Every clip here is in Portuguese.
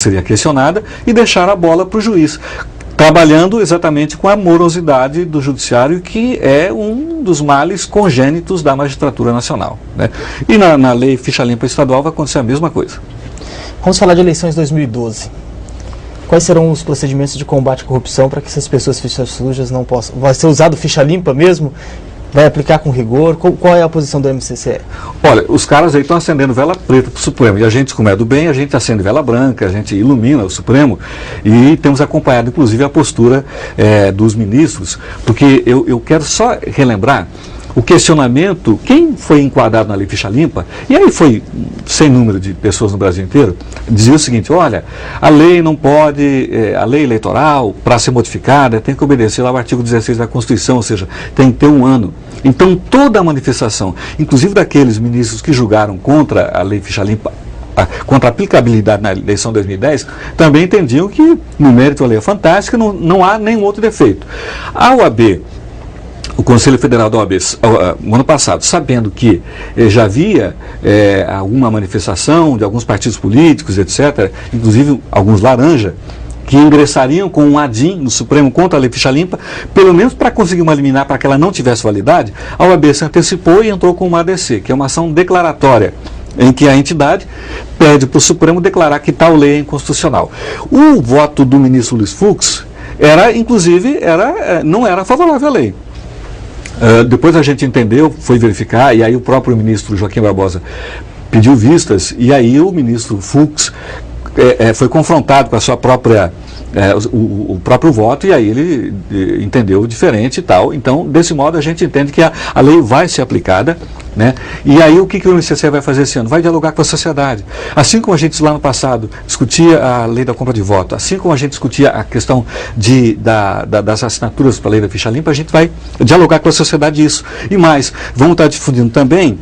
seria questionada e deixar a bola para o juiz, trabalhando exatamente com a morosidade do judiciário, que é um dos males congênitos da magistratura nacional, né? E na lei ficha limpa estadual vai acontecer a mesma coisa. Vamos falar de eleições 2012. Quais serão os procedimentos de combate à corrupção para que essas pessoas fichas sujas não possam... Vai ser usado ficha limpa mesmo? Vai aplicar com rigor? Qual é a posição do MCCE? Olha, os caras aí estão acendendo vela preta para o Supremo. E a gente, como é do bem, a gente acende vela branca, a gente ilumina o Supremo. E temos acompanhado, inclusive, a postura dos ministros. Porque eu quero só relembrar o questionamento, quem foi enquadrado na lei ficha limpa, e aí foi sem número de pessoas no Brasil inteiro, dizia o seguinte: olha, a lei não pode, a lei eleitoral, para ser modificada, tem que obedecer ao artigo 16 da Constituição, ou seja, tem que ter 1 ano. Então toda a manifestação, inclusive daqueles ministros que julgaram contra a lei ficha limpa, contra a aplicabilidade na eleição de 2010, também entendiam que, no mérito, a lei é fantástica, não há nenhum outro defeito. A OAB, o Conselho Federal da OAB, no ano passado, sabendo que já havia alguma manifestação de alguns partidos políticos, etc., inclusive alguns laranja, que ingressariam com um ADIM no Supremo contra a lei ficha limpa, pelo menos para conseguir uma liminar para que ela não tivesse validade, a OAB se antecipou e entrou com uma ADC, que é uma ação declaratória, em que a entidade pede para o Supremo declarar que tal lei é inconstitucional. O voto do ministro Luiz Fux não era favorável à lei. Depois a gente entendeu, foi verificar, e aí o próprio ministro Joaquim Barbosa pediu vistas, e aí o ministro Fux foi confrontado com a sua própria, o próprio voto, e aí ele entendeu diferente e tal. Então, desse modo, a gente entende que a lei vai ser aplicada, né? E aí o que o MCCE vai fazer esse ano? Vai dialogar com a sociedade. Assim como a gente lá no passado discutia a lei da compra de voto, assim como a gente discutia a questão das assinaturas para a lei da ficha limpa, a gente vai dialogar com a sociedade isso. E mais, vamos estar difundindo também,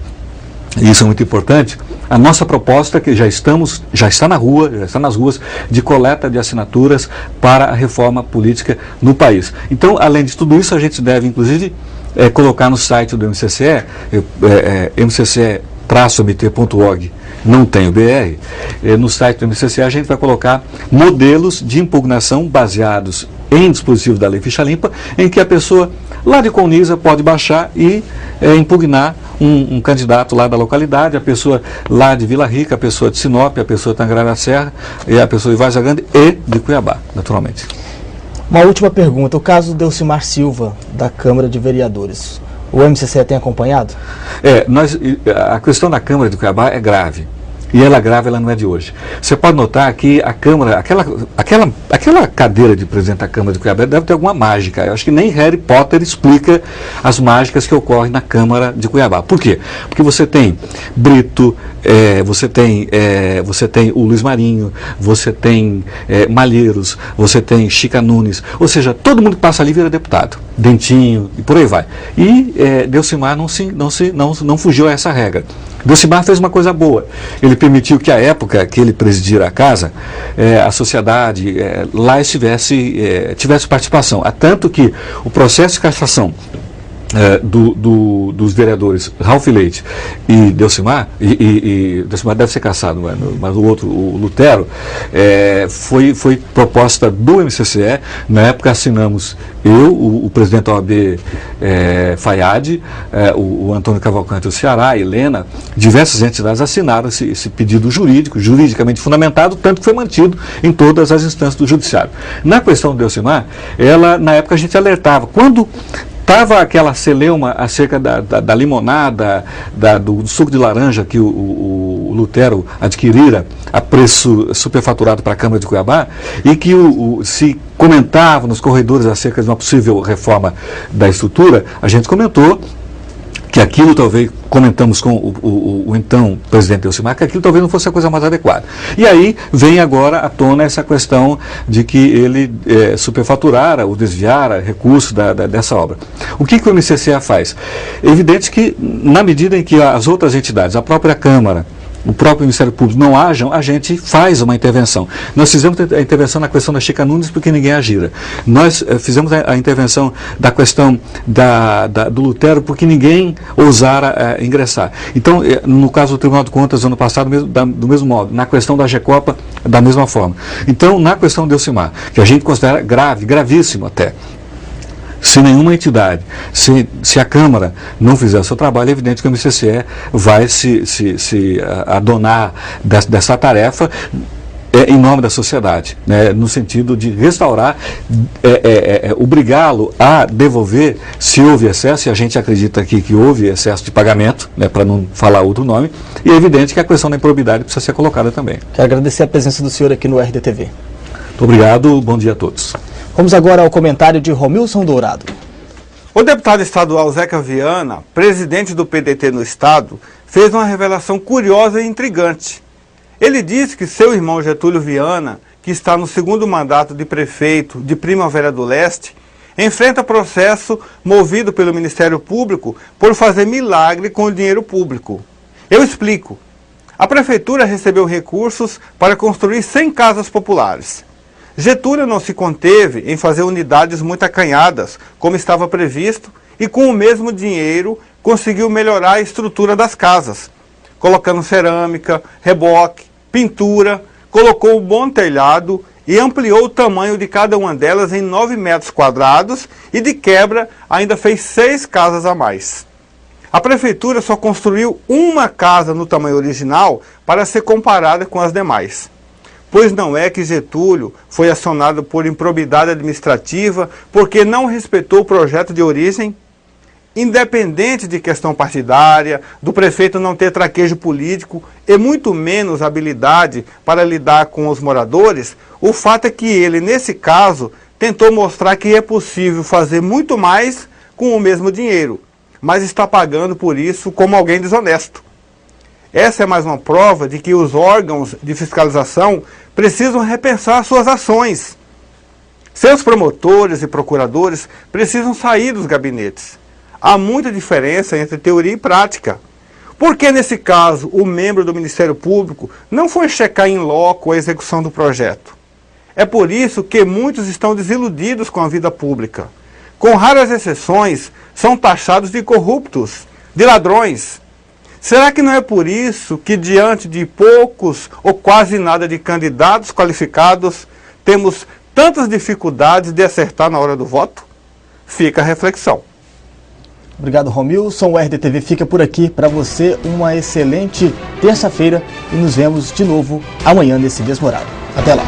e isso é muito importante, a nossa proposta, que já está na rua, já está nas ruas, de coleta de assinaturas para a reforma política no país. Então, além de tudo isso, a gente deve, inclusive, colocar no site do MCCE, mcce-mt.org, não tem o BR, no site do MCCE a gente vai colocar modelos de impugnação baseados em dispositivos da lei ficha limpa, em que a pessoa lá de Colniza pode baixar e impugnar um candidato lá da localidade, a pessoa lá de Vila Rica, a pessoa de Sinop, a pessoa de Tangará da Serra, e a pessoa de Vargas Grande e de Cuiabá, naturalmente. Uma última pergunta, o caso do Delcimar Silva, da Câmara de Vereadores, o MCCE tem acompanhado? A questão da Câmara de Cuiabá é grave. E ela é grave, ela não é de hoje. Você pode notar que a Câmara, aquela cadeira de presidente da Câmara de Cuiabá deve ter alguma mágica. Eu acho que nem Harry Potter explica as mágicas que ocorrem na Câmara de Cuiabá. Por quê? Porque você tem Brito, você tem o Luiz Marinho, você tem Malheiros, você tem Chica Nunes, ou seja, todo mundo que passa ali vira deputado, Dentinho e por aí vai. E Delcimar não fugiu a essa regra. Delcimar fez uma coisa boa, ele permitiu que a época que ele presidia a casa, a sociedade lá tivesse participação, há tanto que o processo de cassação dos vereadores Ralph Leite e Delcimar, e Delcimar deve ser cassado, mas o outro, o Lutero, foi proposta do MCCE. Na época assinamos o presidente da OAB, Fayad, o Antônio Cavalcante, o Ceará, a Helena, diversas entidades assinaram esse pedido juridicamente fundamentado, tanto que foi mantido em todas as instâncias do judiciário. Na questão do Delcimar, na época a gente alertava, quando estava aquela celeuma acerca da limonada, do suco de laranja que o Lutero adquirira a preço superfaturado para a Câmara de Cuiabá, e que se comentava nos corredores acerca de uma possível reforma da estrutura, a gente comentou que aquilo talvez, comentamos com o então presidente Delcimar, que aquilo talvez não fosse a coisa mais adequada. E aí vem agora à tona essa questão de que ele superfaturara ou desviara recursos dessa obra. O que o MCCE faz? É evidente que, na medida em que as outras entidades, a própria Câmara, o próprio Ministério Público não ajam, a gente faz uma intervenção. Nós fizemos a intervenção na questão da Chica Nunes porque ninguém agira. Nós fizemos a intervenção da questão do Lutero porque ninguém ousara ingressar. Então, no caso do Tribunal de Contas, ano passado, do mesmo modo. Na questão da GECOPA, da mesma forma. Então, na questão do Elcimar, que a gente considera grave, gravíssimo até, se nenhuma entidade, se a Câmara não fizer o seu trabalho, é evidente que o MCCE vai se adonar dessa tarefa em nome da sociedade, né, no sentido de restaurar, obrigá-lo a devolver, se houve excesso, e a gente acredita aqui que houve excesso de pagamento, né, para não falar outro nome, e é evidente que a questão da improbidade precisa ser colocada também. Quero agradecer a presença do senhor aqui no RDTV. Muito obrigado, bom dia a todos. Vamos agora ao comentário de Romilson Dourado. O deputado estadual Zeca Viana, presidente do PDT no estado, fez uma revelação curiosa e intrigante. Ele disse que seu irmão Getúlio Viana, que está no segundo mandato de prefeito de Primavera do Leste, enfrenta processo movido pelo Ministério Público por fazer milagre com o dinheiro público. Eu explico. A prefeitura recebeu recursos para construir 100 casas populares. Getúlio não se conteve em fazer unidades muito acanhadas, como estava previsto, e com o mesmo dinheiro conseguiu melhorar a estrutura das casas, colocando cerâmica, reboque, pintura, colocou um bom telhado e ampliou o tamanho de cada uma delas em 9 metros quadrados e, de quebra, ainda fez 6 casas a mais. A prefeitura só construiu uma casa no tamanho original para ser comparada com as demais. Pois não é que Getúlio foi acionado por improbidade administrativa porque não respeitou o projeto de origem? Independente de questão partidária, do prefeito não ter traquejo político e muito menos habilidade para lidar com os moradores, o fato é que ele, nesse caso, tentou mostrar que é possível fazer muito mais com o mesmo dinheiro, mas está pagando por isso como alguém desonesto. Essa é mais uma prova de que os órgãos de fiscalização precisam repensar suas ações. Seus promotores e procuradores precisam sair dos gabinetes. Há muita diferença entre teoria e prática. Por que, nesse caso, o membro do Ministério Público não foi checar em loco a execução do projeto? É por isso que muitos estão desiludidos com a vida pública. Com raras exceções, são taxados de corruptos, de ladrões. Será que não é por isso que, diante de poucos ou quase nada de candidatos qualificados, temos tantas dificuldades de acertar na hora do voto? Fica a reflexão. Obrigado, Romilson. O RDTV fica por aqui. Para você, uma excelente terça-feira e nos vemos de novo amanhã nesse mesmo horário. Até lá.